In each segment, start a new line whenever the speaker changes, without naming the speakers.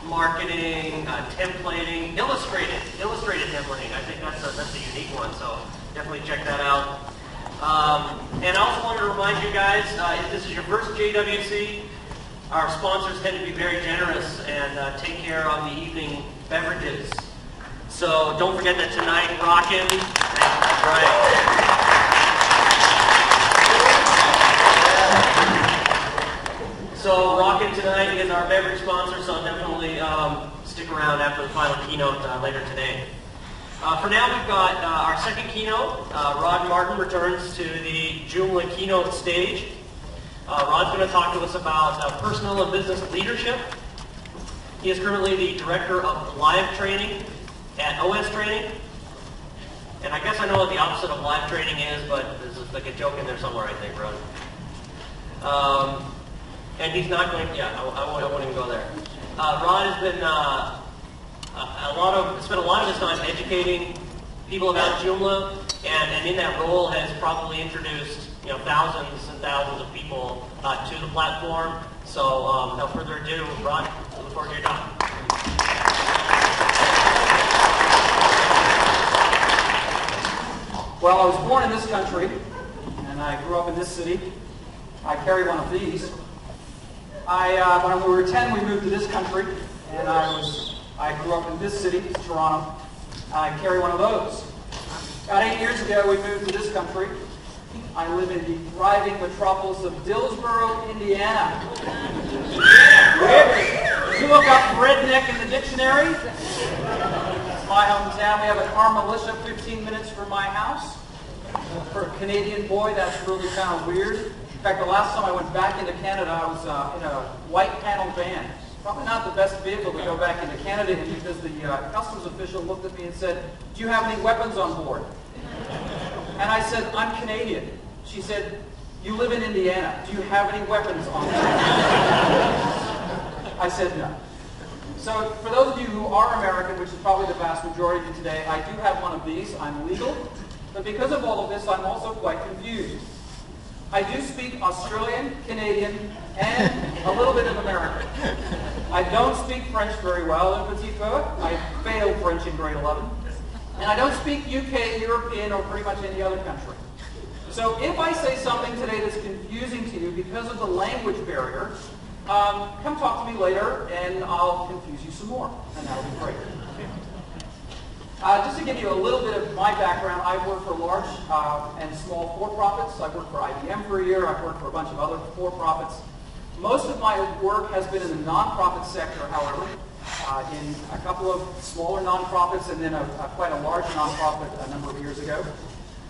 marketing, templating, illustrated templating. I think that's a unique one, so definitely check that out. And I also wanted to remind you guys, if this is your first JWC, our sponsors tend to be very generous and take care of the evening beverages. So don't forget that tonight, Rockin', that's right. So Rockin' tonight is our beverage sponsor, so definitely stick around after the final keynote later today. For now, we've got our second keynote. Rod Martin returns to the Joomla keynote stage. Rod's going to talk to us about personal and business leadership. He is currently the director of live training at OS Training. And I guess I know what the opposite of live training is, but there's like a joke in there somewhere, I think, Rod. And he's not going to, I won't even go there. Rod has been spent a lot of his time educating people about Joomla, and in that role has probably introduced thousands and thousands of people to the platform. So without further ado, Rod, I look forward to your talk.
Well, I was born in this country, and I grew up in this city. I carry one of these. When we were 10, we moved to this country, and I grew up in this city, Toronto. I carry one of those. About 8 years ago, we moved to this country. I live in the thriving metropolis of Dillsboro, Indiana. If you look up redneck in the dictionary, it's my hometown. We have a car militia 15 minutes from my house. For a Canadian boy, that's really kind of weird. In fact, the last time I went back into Canada, I was in a white panel van. Probably not the best vehicle to go back into Canada in because the customs official looked at me and said, "Do you have any weapons on board?" And I said, "I'm Canadian." She said, "You live in Indiana. Do you have any weapons on board?" I said no. So for those of you who are American, which is probably the vast majority of you today, I do have one of these. I'm legal. But because of all of this, I'm also quite confused. I do speak Australian, Canadian, and a little bit of American. I don't speak French very well in petit peu. I failed French in grade 11. And I don't speak UK, European, or pretty much any other country. So if I say something today that's confusing to you because of the language barrier, come talk to me later and I'll confuse you some more. And that'll be great. Just to give you a little bit of my background, I've worked for large and small for-profits. I've worked for IBM for a year. I've worked for a bunch of other for-profits. Most of my work has been in the nonprofit sector, however, in a couple of smaller nonprofits and then quite a large nonprofit a number of years ago.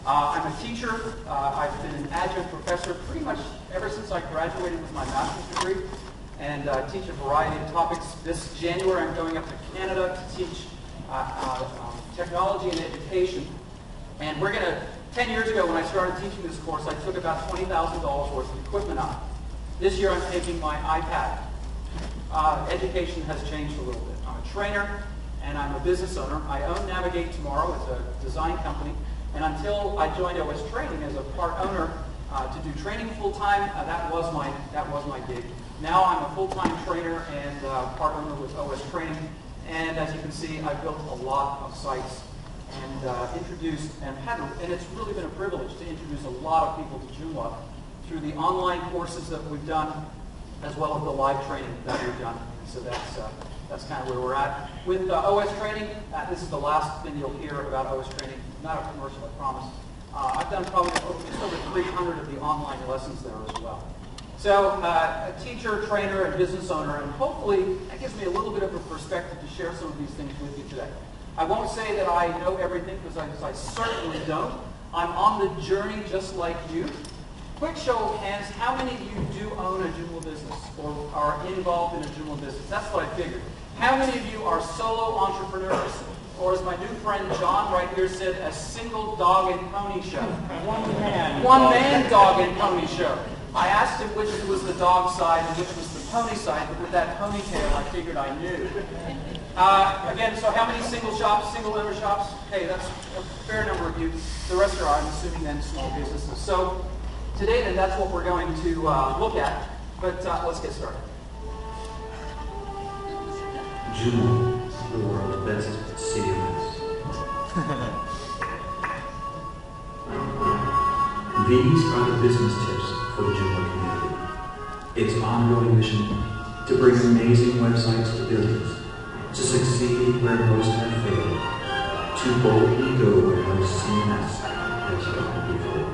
I'm a teacher. I've been an adjunct professor pretty much ever since I graduated with my master's degree and teach a variety of topics. This January I'm going up to Canada to teach technology and education. And we're going to, 10 years ago when I started teaching this course, I took about $20,000 worth of equipment on. This year I'm taking my iPad. Education has changed a little bit. I'm a trainer and I'm a business owner. I own Navigate Tomorrow. It's a design company. And until I joined OS Training as a part owner to do training full-time, that was my gig. Now I'm a full-time trainer and part owner with OS Training. And as you can see, I've built a lot of sites and introduced, and it's really been a privilege to introduce a lot of people to Joomla through the online courses that we've done, as well as the live training that we've done. So that's kind of where we're at. With OS Training, this is the last thing you'll hear about OS Training. Not a commercial, I promise. I've done probably just over 300 of the online lessons there as well. So a teacher, trainer, and business owner, and hopefully that gives me a little bit of a perspective to share some of these things with you today. I won't say that I know everything because I certainly don't. I'm on the journey just like you. Quick show of hands, how many of you do own a Joomla business or are involved in a Joomla business? That's what I figured. How many of you are solo entrepreneurs? Or as my new friend John right here said, a single dog and pony show. One man dog and pony show. I asked him which was the dog side and which was the pony side, but with that ponytail I figured I knew. Again, so how many single shops, single member shops? Okay, that's a fair number of you. The rest are, I'm assuming, then small businesses. So today then that's what we're going to look at, but let's get started.
Joomla, the world's best CMS. These are the business tips for the Joomla community. Its ongoing mission to bring amazing websites to buildings, to succeed where most have failed, to boldly go where no CMS has gone before.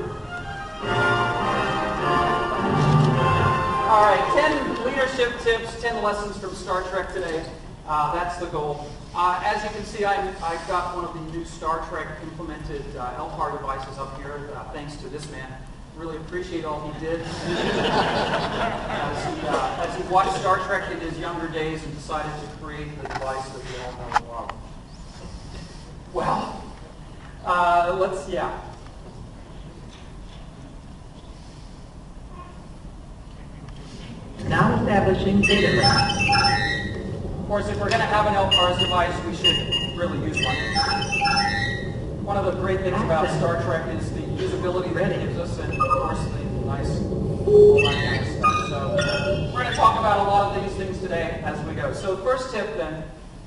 All right, 10 leadership tips, 10 lessons from Star Trek today. That's the goal. As you can see, I've got one of the new Star Trek implemented LPAR devices up here, thanks to this man. Really appreciate all he did as he watched Star Trek in his younger days and decided to create the device that we all know. Well, yeah.
Now establishing data link.
Of course, if we're going to have an LPARS device, we should really use one. One of the great things about Star Trek is the usability that it gives us, and of course the nice all that kind of stuff. So we're going to talk about a lot of these things today as we go. So the first tip then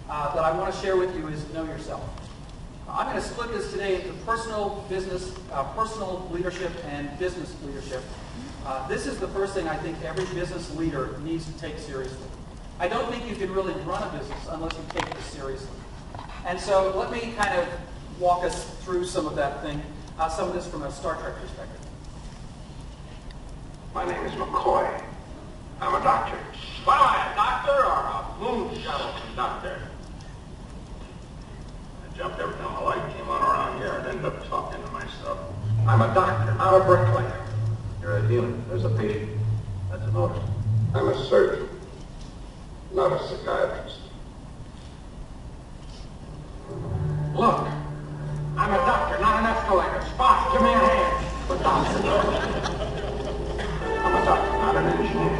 that I want to share with you is know yourself. I'm going to split this today into personal business, personal leadership, and business leadership. This is the first thing I think every business leader needs to take seriously. I don't think you can really run a business unless you take this seriously. And so let me kind of walk us through some of that thing, some of this from a Star Trek perspective.
My name is McCoy. I'm a doctor. Well, am I a doctor or a moon shuttle conductor? I jumped every time a light came on around here and ended up talking to myself. I'm a doctor, not a bricklayer. You're a healer. There's a patient. That's an order. I'm a surgeon, not a psychiatrist. Look, I'm a doctor, not an escalator. Spock, give me a hand. But doctor. I'm a doctor, not an engineer.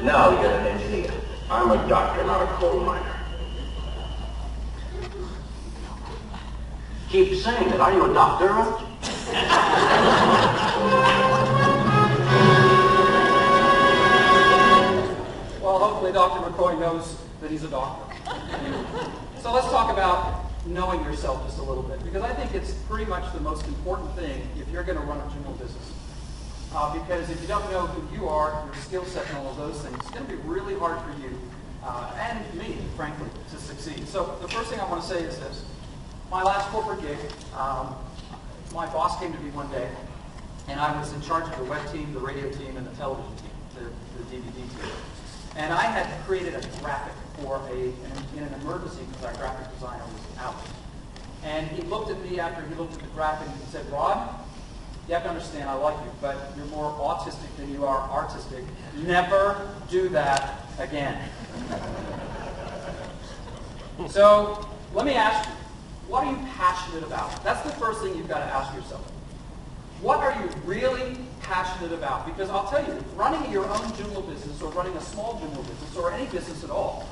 No, you're an engineer.
I'm a doctor, not a coal miner.
Keep saying it. Are you a doctor?
Well, hopefully Dr. McCoy knows that he's a doctor. So let's talk about knowing yourself just a little bit, because I think it's pretty much the most important thing if you're going to run a Joomla business. Because if you don't know who you are, your skill set and all of those things, it's going to be really hard for you, and me, frankly, to succeed. So the first thing I want to say is this. My last corporate gig, my boss came to me one day, and I was in charge of the web team, the radio team, and the television team, the DVD team. And I had created a graphic for in an emergency because our graphic designer was out. And he looked at me after he looked at the graphic and he said, Rod, you have to understand I like you, but you're more autistic than you are artistic. Never do that again. So let me ask you, what are you passionate about? That's the first thing you've got to ask yourself. What are you really passionate about? Because I'll tell you, running your own Joomla business or running a small Joomla business or any business at all,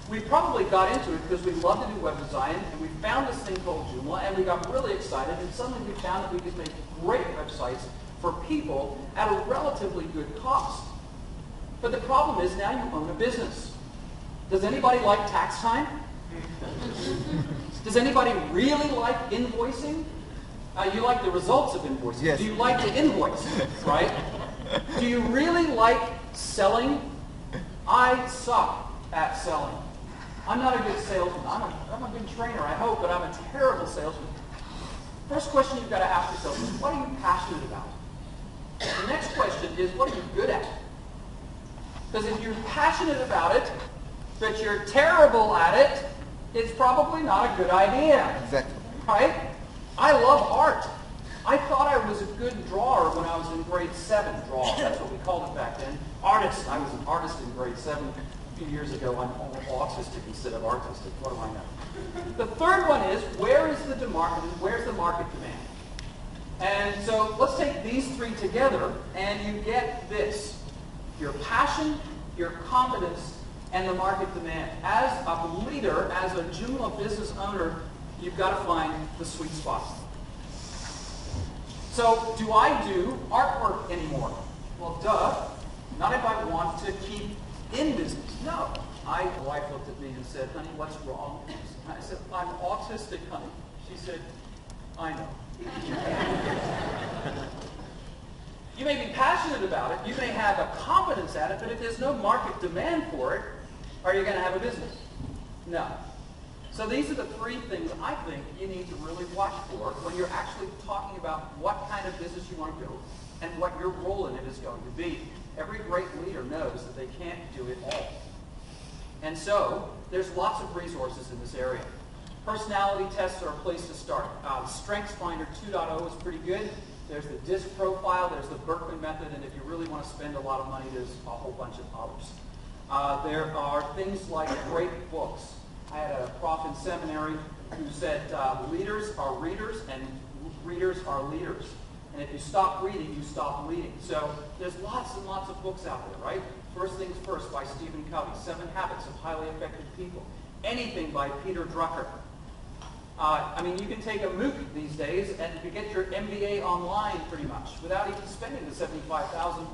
we probably got into it because we love to do web design and we found this thing called Joomla and we got really excited and suddenly we found that we could make great websites for people at a relatively good cost. But the problem is now you own a business. Does anybody like tax time? Does anybody really like invoicing? You like the results of invoicing. Yes. Do you like to invoice, right? Do you really like selling? I suck at selling. I'm not a good salesman. I'm a good trainer, I hope, but I'm a terrible salesman. First question you've got to ask yourself is, what are you passionate about? The next question is, what are you good at? Because if you're passionate about it, but you're terrible at it, it's probably not a good idea.
Exactly.
Right? I love art. I thought I was a good drawer when I was in grade 7. Draw. That's what we called it back then. Artist. I was an artist in grade 7. A few years ago, I'm autistic instead of artistic. What do I know? The third one is, where is the market? Where's the market demand? And so let's take these three together, and you get this. Your passion, your competence, and the market demand. As a leader, as a Joomla business owner, you've got to find the sweet spot. So, do I do artwork anymore? Well, duh. Not if I want to keep in business. No. My wife looked at me me and said, honey, what's wrong? I said, I'm autistic, honey. She said, I know. You may be passionate about it, you may have a competence at it, but if there's no market demand for it, are you going to have a business? No. So these are the three things I think you need to really watch for when you're actually talking about what kind of business you want to build and what your role in it is going to be. Every great leader knows that they can't do it all. And so there's lots of resources in this area. Personality tests are a place to start. StrengthsFinder 2.0 is pretty good. There's the DISC profile, there's the Berkman method, and if you really want to spend a lot of money, there's a whole bunch of others. There are things like great books. I had a prof in seminary who said leaders are readers and readers are leaders. And if you stop reading, you stop leading. So there's lots and lots of books out there, right? First Things First by Stephen Covey, 7 Habits of Highly Effective People. Anything by Peter Drucker. I mean, you can take a MOOC these days and you get your MBA online pretty much without even spending the $75,000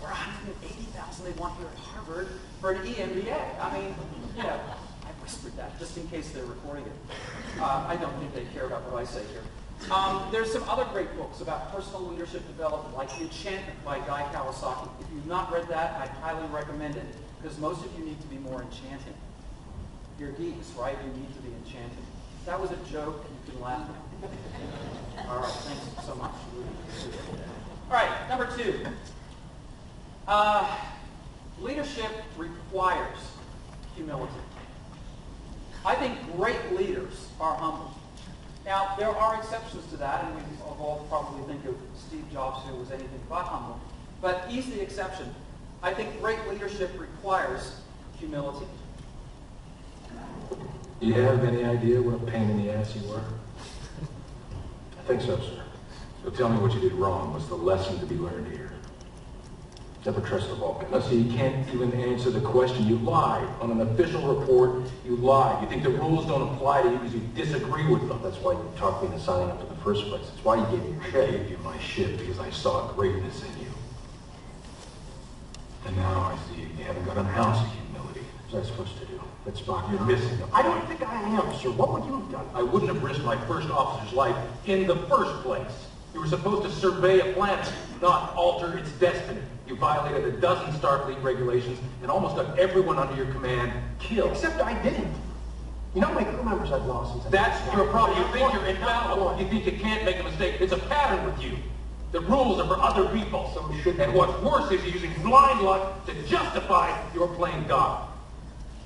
or $180,000 they want here at Harvard for an EMBA. I mean, you know, I whispered that just in case they're recording it. I don't think they care about what I say here. There's some other great books about personal leadership development, like The Enchantment by Guy Kawasaki. If you've not read that, I'd highly recommend it, because most of you need to be more enchanting. You're geeks, right? You need to be enchanting. That was a joke. You can laugh now. All right, thanks so much. All right, number 2. Leadership requires humility. I think great leaders are humble. Now, there are exceptions to that, and we all probably think of Steve Jobs, who was anything but humble. But he's the exception. I think great leadership requires humility.
Do you have any idea what a pain in the ass you were? I think so, sir. So tell me what you did wrong. What's the lesson to be learned here? Never trust a Vulcan. Now, see, you can't even answer the question. You lied. On an official report, you lied. You think the rules don't apply to you because you disagree with them. That's why you talked me into signing up in the first place. That's why you gave me your shit. I gave you my shit because I saw greatness in you. And now I see you haven't got an ounce of humility. What's that supposed to do? That Spock, you're missing them. I don't think I am, sir. What would you have done? I wouldn't have risked my first officer's life in the first place. You were supposed to survey a planet, not alter its destiny. You violated a dozen Starfleet regulations and almost got everyone under your command killed. Except I didn't. You know how many crew members I've lost since That's your problem. You think you're infallible. You think you can't make a mistake. It's a pattern with you. The rules are for other people. So we should. And what's worse is you're using blind luck to justify your playing God.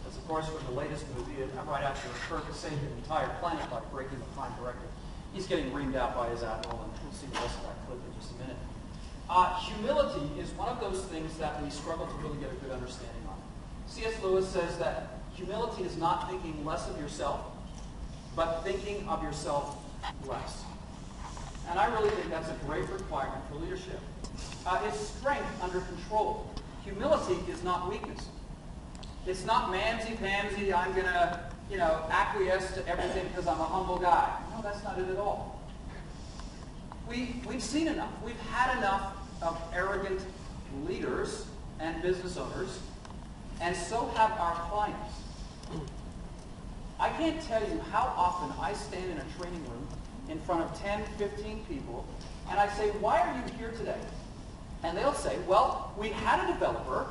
That's, of course, from the latest movie, right after Kirk saved an entire planet by breaking the Prime Directive. He's getting reamed out by his admiral, and we'll see the rest of that clip in just a minute. Humility is one of those things that we struggle to really get a good understanding on. C.S. Lewis says that humility is not thinking less of yourself, but thinking of yourself less. And I really think that's a great requirement for leadership. It's strength under control. Humility is not weakness. It's not mamsy-pamsy, I'm going to, acquiesce to everything because I'm a humble guy. No, that's not it at all. We've seen enough. We've had enough of arrogant leaders and business owners, and so have our clients. I can't tell you how often I stand in a training room in front of 10, 15 people, and I say, why are you here today? And they'll say, well, we had a developer,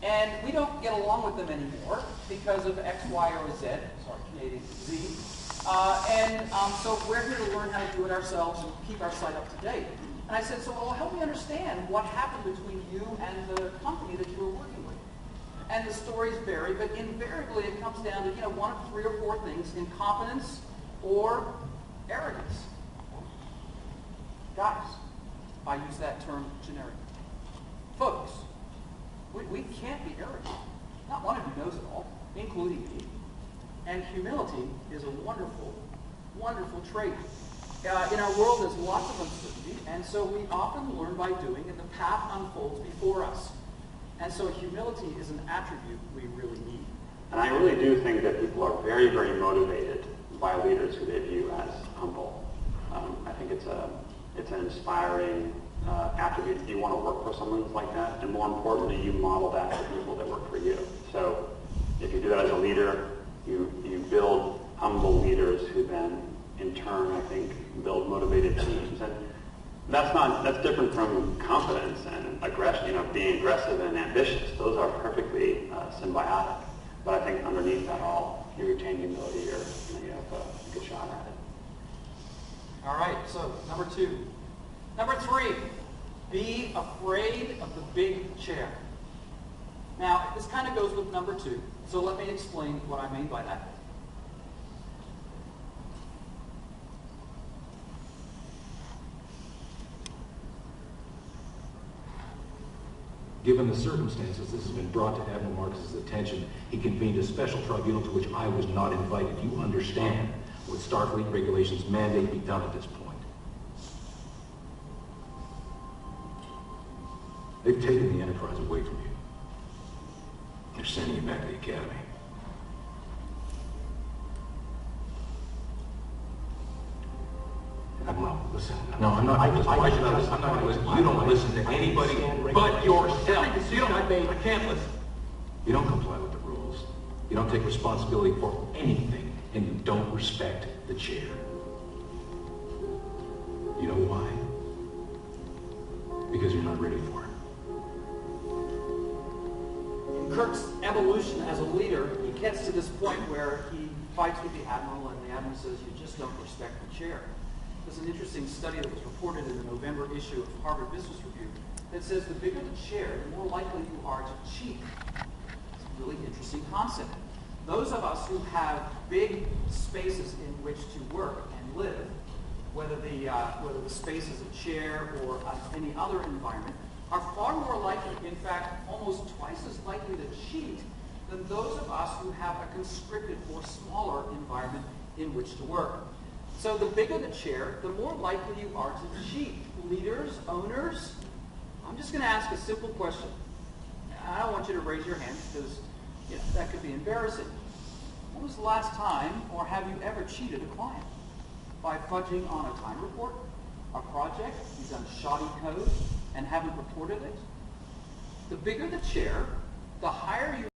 and we don't get along with them anymore because of X, Y, or Z. Sorry, Canadian Z. So we're here to learn how to do it ourselves and keep our site up to date. And I said, so well, help me understand what happened between you and the company that you were working with. And the stories vary, but invariably it comes down to one of 3 or 4 things: incompetence or arrogance. Guys, I use that term generically. Folks, we can't be arrogant. Not one of you knows it all, including me. And humility is a wonderful, wonderful trait. In our world, there's lots of uncertainty, and so we often learn by doing, and the path unfolds before us. And so humility is an attribute we really need.
And I really do think that people are very, very motivated by leaders who they view as humble. I think it's an inspiring attribute if you want to work for someone like that, and more importantly, you model that for people that work for you. So if you do that as a leader, you build humble leaders who then, in turn, I think, build motivated teams. And that's different from confidence and aggression, being aggressive and ambitious. Those are perfectly symbiotic. But I think underneath that all, you retain humility, you have a good shot at it.
All right, so number 2. Number 3, be afraid of the big chair. Now, this kind of goes with number 2, so let me explain what I mean by that.
Given the circumstances, this has been brought to Admiral Marcus's attention. He convened a special tribunal to which I was not invited. You understand what Starfleet regulations mandate be done at this point. They've taken the Enterprise away from you. They're sending you back to the Academy. Admiral, listen. No, I'm not. Why should I listen? I'm not going to listen. You don't listen to anybody but yourself. You don't. I can't listen. You don't comply with the rules. You don't take responsibility for anything, and you don't respect the chair. You know why? Because you're not ready for it.
In Kirk's evolution as a leader, he gets to this point where he fights with the Admiral, and the Admiral says, "You just don't respect the chair." There's an interesting study that was reported in the November issue of Harvard Business Review that says the bigger the chair, the more likely you are to cheat. It's a really interesting concept. Those of us who have big spaces in which to work and live, whether the space is a chair or any other environment, are far more likely, in fact, almost twice as likely to cheat than those of us who have a constricted or smaller environment in which to work. So the bigger the chair, the more likely you are to cheat. Leaders, owners, I'm just going to ask a simple question. I don't want you to raise your hand because that could be embarrassing. When was the last time, or have you ever cheated a client? By fudging on a time report, a project, you've done shoddy code, and haven't reported it? The bigger the chair, the higher you